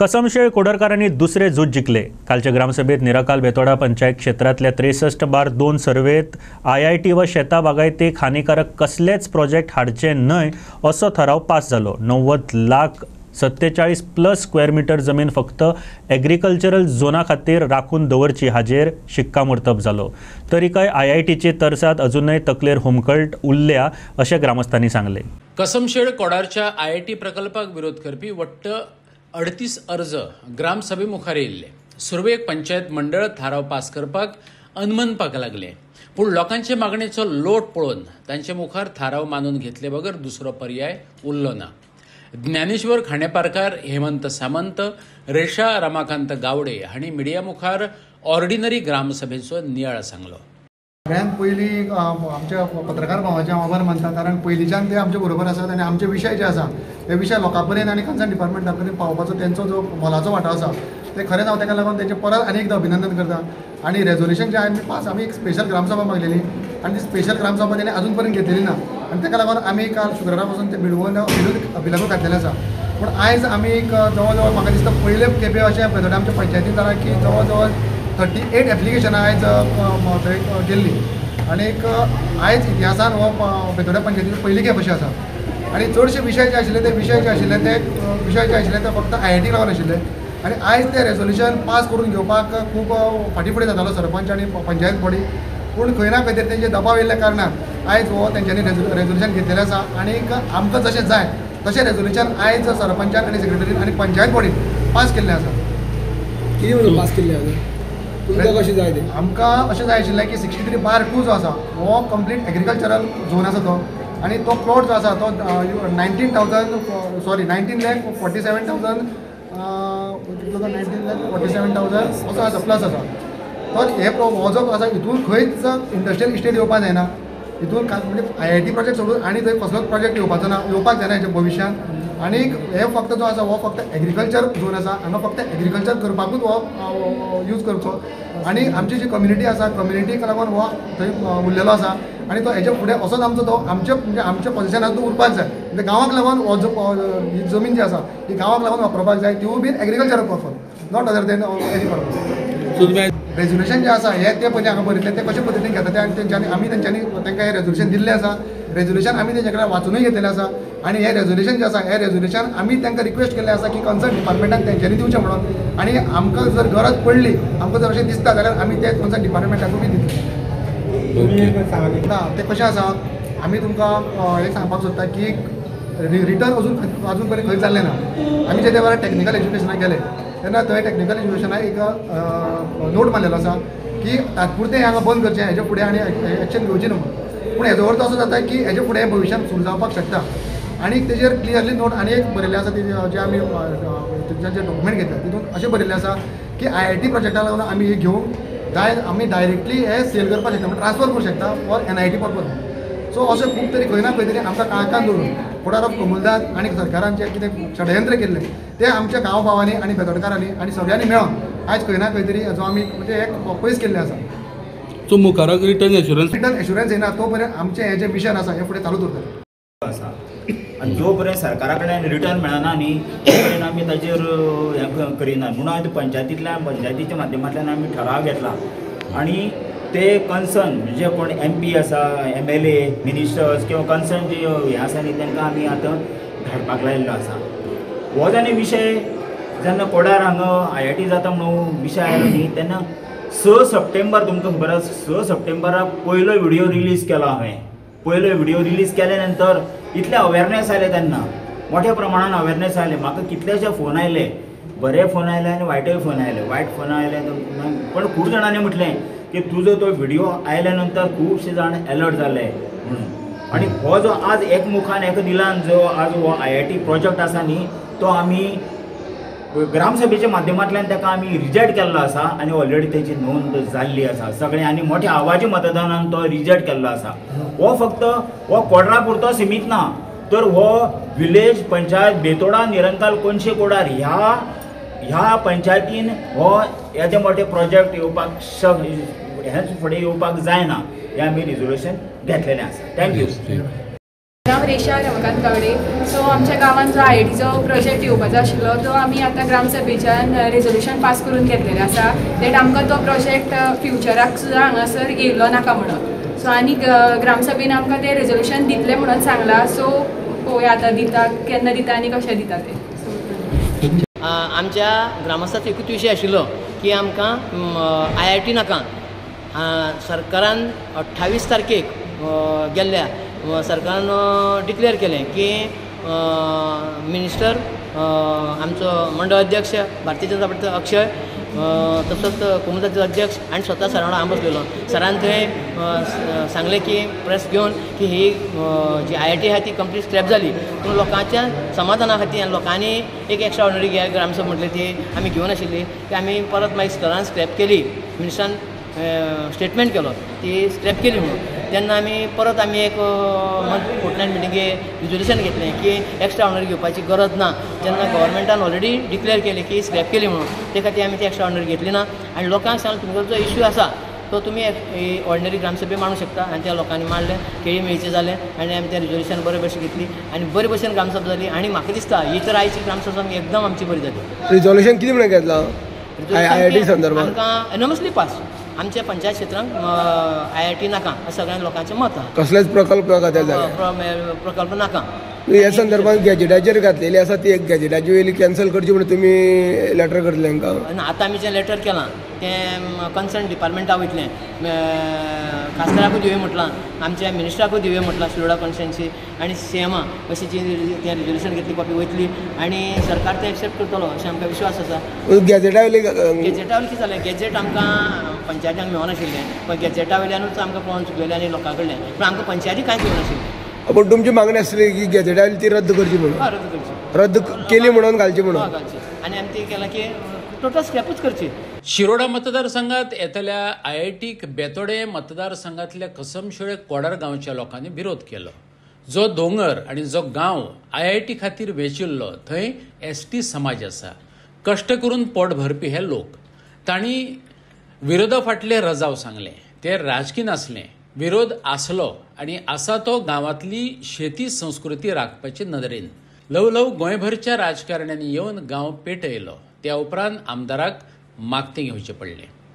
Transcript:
कसमशेळ कोडरकारांनी दुसरे झूज जिंकले। कालच्या ग्रामसभेत निराकाल बेतोडा पंचायत क्षेत्रातल्या 63/2 सर्वेत IIT व शेता बागायतीक हानिकारक कसलेच प्रोजेक्ट हाडचे न्हय असो ठराव पास जालो। 90,47,+ स्क्वेअर मीटर जमीन फक्त एग्रीकल्चरल झोना खातीर राखून दवरची हाजेर शिक्कामोर्तब जालो। तरीकय IITची तरसाद अजूनय तकलेर हुमकळट उरल्या अशें ग्रामस्थांनी सांगले। कसमशेळ कोडारच्या IIT प्रकल्पाक विरोध करपी वट्ट 38 अर्ज ग्रामसभे मुखार येयल्ले। सुरवेक पंचायत मंडळ थाराव पास करपाक अनमनपाक लागले, पूण लोकांचे मागणेचो लोट पळोवन तांचे मुखार थाराव मानून घेतले बगर दुसरो पर्याय उरलो ना। ज्ञानेश्वर खांडेपारकार, हेमंत सामंत, रेशा रमाकांत गावडे हांणी मिडिया मुखार ऑर्डिनरी ग्रामसभेचो नियाळ सांगलो। सगळ्यांत पयलीं आमच्या पत्रकार भावाचे आभार मानता, कारण पयलींच्यान ते आमचे बरोबर आसात आनी आमचे विशय जे आसा ते विशय लोकां पर्यंत आनी कन्सर्न डिपार्टमेंटा पर्यंत पावपाचो तेंचो जो मोलाचो वांटो आसा ते खरेंच हांव ताका लागून तेंचे परत आनी एकदां अभिनंदन करता। आनी रेजोल्युशन जे आमी एक स्पेशल ग्रामसभा मागलेली आनी ती स्पेशल ग्रामसभा तेणे अजून पर्यंत घेतलेली ना आनी ताका लागून आमी काल शुक्रारा पासून ते मिळवून अभिलागू घातलेले आसा। पूण आयज आमी एक जवळ जवळ म्हाका दिसता पयले खेपे अशें बेतोडे आमच्या पंचायतीन जालां की जवळ जवळ 38 एप्लिकेशनां आयज थंय गेल्ली आनी आयज इतिहासान हो बेतोड्या पंचायतीची पयली खेप अशी आसा। आनी चडशे विशय जे आशिल्ले ते फक्त IIT लागून आशिल्ले आनी आयज ते रेजोल्युशन पास करून घेवपाक खूब फाटीफुडें जातालो सरपंच आनी पंचायत बॉडी, पूण खंय ना खंय तरी तेंचे दबाव येयल्ल्या कारणान आयज हो तेंच्यांनी रेजोल्युशन घेतलेलें आसा आनी आमकां जशें जाय तशें रेजोल्युशन आयज सरपंचान आनी सेक्रेटरीन आनी पंचायत बॉडीन पास केल्लें आसा। कितें म्हणून पास केल्लें आसा? तुमकां कशें जाय तें? आमकां अशें जाय आशिल्लें की 63/2 जो आसा हो कंप्लीट एग्रीकल्चरल झोन आसा तो, आनी तो प्लॉट जो आसा तो 19,47,000 असो आसा प्लस आसा। तर हो जो आसा हितून खंयच इंडस्ट्रियल इस्टेट येवपाक जायना, हितून म्हणजे IIT प्रोजेक्ट सोडून आनी थंय कसलोच प्रोजेक्ट येवपाक जायना हेच्या भविश्यान। आनी हे फक्त जो आसा हो फक्त एग्रीकल्चर झोन आसा, हांगा फक्त एग्रीकल्चर करपाकूच हो यूज करचो आनी आमची जी कम्युनिटी आसा कम्युनिटीक लागून हो थंय उरलेलो आसा आनी तो हेच्या फुडें असोच आमचो तो आमच्या पोजिशनार तो उरपाक जाय। म्हणजे गांवाक लागून हो जो ही जमीन जी आसा ही गांवाक लागून वापरपाक जाय, तिवूय बीन agriculture purpose, not other than any purpose. Resolution जे आसा हे ते पयलीं हांगा बरयल्ले ते कशे पद्दतीन घेता ते आनी तेंच्यांनी तांकां हे रेजोल्युशन दिल्लें आसा। रेजोल्युशन आमी तेंचे कडेन वाचूनय घेतलेलें आसा आनी हे रेजोल्युशन जे आसा हे रेजोल्युशन आमी तांकां रिक्वेस्ट केल्लें आसा की कन्सर्न डिपार्टमेंटाक तेंच्यांनी दिवचें म्हणून, आनी आमकां जर गरज पडली आमकां जर अशें दिसता जाल्यार आमी ते कन्सर्न डिपार्टमेंटाकूय बी दितले। ना ते कशें आसा, आमी तुमकां हें सांगपाक सोदता की रिटर्न अजून पर्यंत खंय जाल्लें ना। आमी जे वेळार टॅक्निकल एज्युकेशनाक गेले तेन्ना थंय टॅक्निकल एज्युकेशनाक एक नोट मारलेलो आसा की तात्पुरतें हांगा बंद करचें, हेजे फुडें आनी एक्शन घेवची न्हू। पूण हेजो अर्थ असो जाता की हेजे फुडें भविश्यांत सुरू जावपाक शकता आनी तेजेर क्लियरली नोट आनी एक बरयल्लें आसा जे आमी जे डॉक्युमेंट घेतला तितून अशें बरयल्लें आसा की IIT प्रोजेक्टा लागून आमी हे घेवंक जाय, आमी डायरेक्टली हे सेल करपाक शकता, ट्रान्सफर करूंक शकता फॉर NIT पर्पज। सो अशें खूब तरी खंय ना खंय तरी आमकां काळखान दवरून फुडार ऑफ कमलदाद आनी सरकारान जें कितें षडयंत्र केल्लें ते आमच्या गांव भावांनी आनी बेतोडकारांनी आनी सगळ्यांनी मेळोन आयज खंय ना खंय तरी हेजो आमी म्हणजे एक पयस केल्लें आसा। सो मुखाराक रिटर्न एश्युरन्स येना तो पर्यंत आमचें हें जें मिशन आसा हें फुडें चालूच उरतलें आसा आनी जो पर्यंत सरकारा कडेन रिटर्न मेळना न्ही तो पर्यंत आमी ताजेर हें करिना म्हणून हांवें पंचायतीच्या माध्यमांतल्यान आमी ठराव घेतला आनी ते कन्सर्न जे कोण MP आसा, MLA, मिनिस्टर्स किंवा कन्सर्न जे हे आसा न्ही तांकां आमी आतां धाडपाक लायिल्लो आसा। हो जानी विशय जेन्ना कोडार हांगा IIT जाता म्हणून विशय आयलो न्ही तेन्ना 6 सप्टेंबर तुमकां खबर आसा 6 सप्टेंबराक पयलो व्हिडिओ रिलीज केलो हांवें। पयलो व्हिडिओ रिलीज केले नंतर इतले अवेरनेस आयले तेन्ना मोठ्या प्रमाणान अवेरनेस आयले। म्हाका कितलेशे फोन आयले, बरे फोन आयले आनी वायटय फोन आयले। वायट फोन आयले पण खूब जाणांनी म्हटलें की तुजो तो व्हिडिओ आयल्या नंतर खुबशे जाण अलर्ट जाले म्हणून। आनी हो जो आज एकमुखान एका दिलान जो आज हो IIT प्रोजेक्ट आसा न्ही तो आमी ग्रामसभेच्या माध्यमांतल्यान ताका आमी रिजेक्ट केल्लो आसा आनी ऑलरेडी तेची नोंद जाल्ली आसा सगळें आनी मोठ्या आवाजी मतदानान तो रिजेक्ट केल्लो आसा। हो फक्त हो कोडरा पुरतो सीमीत ना, तर हो विलेज पंचायत बेतोडा निरंकाल कोनशे कोडार ह्या पंचायतीन हो येदे मोठे प्रोजेक्ट येवपाक हेच फुडें येवपाक जायना हें आमी रिजोल्युशन घेतलेलें आसा। थँक्यू। नाव रेशा रमाकांत गावडे. सो आमच्या गांवांत जो IITचो प्रोजेक्ट येवपाचो आशिल्लो तो आमी आतां ग्रामसभेच्यान रेजोल्युशन पास करून घेतलेलें आसा दॅट आमकां तो प्रोजेक्ट फ्युचराक सुद्दां हांगासर येयल्लो नाका म्हणून. सो आनी ग्रामसभेन आमकां तें रेजोल्युशन दितलें म्हणून सांगलां. सो पळोवया आतां दिता केन्ना दिता आनी कशें दिता तें. आमच्या ग्रामस्थाचो एकूच विशय आशिल्लो की आमकां IIT नाका. सरकारान 28 तारखेक गेल्ल्या सरकारान डिक्लेअर केलें की मिनिस्टर आमचो मंडळ अध्यक्ष भारतीय जनता पार्टीचो अक्षय तसोच कोमुदाचो अध्यक्ष आनी स्वता सर वांगडा हांव बसलेलो. सरान थंय सांगलें की प्रेस घेवन की ही जी IIT आहा ती कंप्लीट स्क्रॅप जाली पूण लोकांच्या समाधाना खातीर आनी लोकांनी एक एक्स्ट्रा ऑर्डिनरी ग्रामसभा म्हटली ती आमी घेवन आशिल्ली की आमी परत मागीर सरान स्क्रॅप केली. मिनिस्टरान स्टेटमेंट केलो ती स्क्रॅप केली म्हणून. तेन्ना आमी परत एक फोर्टनायट मिटिंगेक रिजोल्युशन घेतलें की एक्स्ट्रा ऑर्डिनरी घेवपाची गरज ना. तेन्ना गव्हर्मेंटान ऑलरेडी डिक्लेअर केलें की स्क्रॅप केली म्हणून. ते खातीर आमी ती एक्स्ट्रा ऑर्डिनरी घेतली ना आनी लोकांक सांगलें तुमचो जो इश्यू आसा तो तुमी ऑर्डिनरी ग्रामसभे मांडूंक शकता. आनी त्या लोकांनी मांडलें, केळी मेळचें जालें आनी आमी तें रिजोल्युशन बरे भशेन घेतली आनी बरे भशेन ग्रामसभा जाली. आनी म्हाका दिसता ही तर आयची ग्रामसभा एकदम आमची बरी जाली. रिजोल्युशन कितें म्हणून घेतलां IIT संदर्भात? आमकां एनॉमसली पास. आमच्या पंचायत क्षेत्रांत IIT नाका अशें सगळ्या लोकांचें मत आहा. कसलेच प्रकल्प खात्यार प्रकल्प नाका. ह्या संदर्भात गॅजेटाचेर घातलेली आसा ती एक गॅजेटाची वेली कॅन्सल करची म्हणून तुमी लेटर करतले तांकां? आतां आमी जें लेटर केलां तें कन्सर्न डिपार्टमेंटा वयतलें. खासदाराकूय दिवया म्हटलां, आमच्या मिनिस्टराकूय दिवया म्हटलां शिरोडा कॉन्स्टिट्युएन्सी आनी CMA अशी जी तें रिजोल्युशन घेतली कॉपी वयतली आनी सरकार तें एक्सेप्ट करतलो अशें आमकां विश्वास आसा. गॅजेटा वयली गॅजेटा वयली कितें जालें गॅजेट आमकां पंचायतीक मेळनाशिल्लें पण गॅजेटा वयल्यानूच आमकां पळोवन चुकलेलें आनी लोकां कडल्यान पूण आमकां पंचायती कांयच येवनाशिल्लें. पण तुमची मागणी आसली की गॅजेटा वयली ती रद्द करची म्हणून? रद्द करची, रद्द केली म्हणून घालची म्हणून घालची आनी आमी ती केलां की टोटल स्क्रॅपूच करची. शिरोडा मतदारसंघात येतल्या IITक बेतोडे मतदारसंघातल्या कसमशिळे कोडार गांवच्या लोकांनी विरोध केलो. जो दोंगर आनी जो गांव IIT खातीर वेचिल्लो थंय ST समाज आसा. कश्ट करून पोट भरपी हे लोक. तांणी विरोधा फाटले रजाव सांगले. ते राजकीय नासले. विरोध आसलो आनी आसा तो गांवांतली शेती संस्कृती राखपाचे नदरेन. ल्हव गोंयभरच्या राजकारण्यांनी येवन गांव पेटयलो. त्या उपरांत आमदाराक मागतें घेवचें पडलें.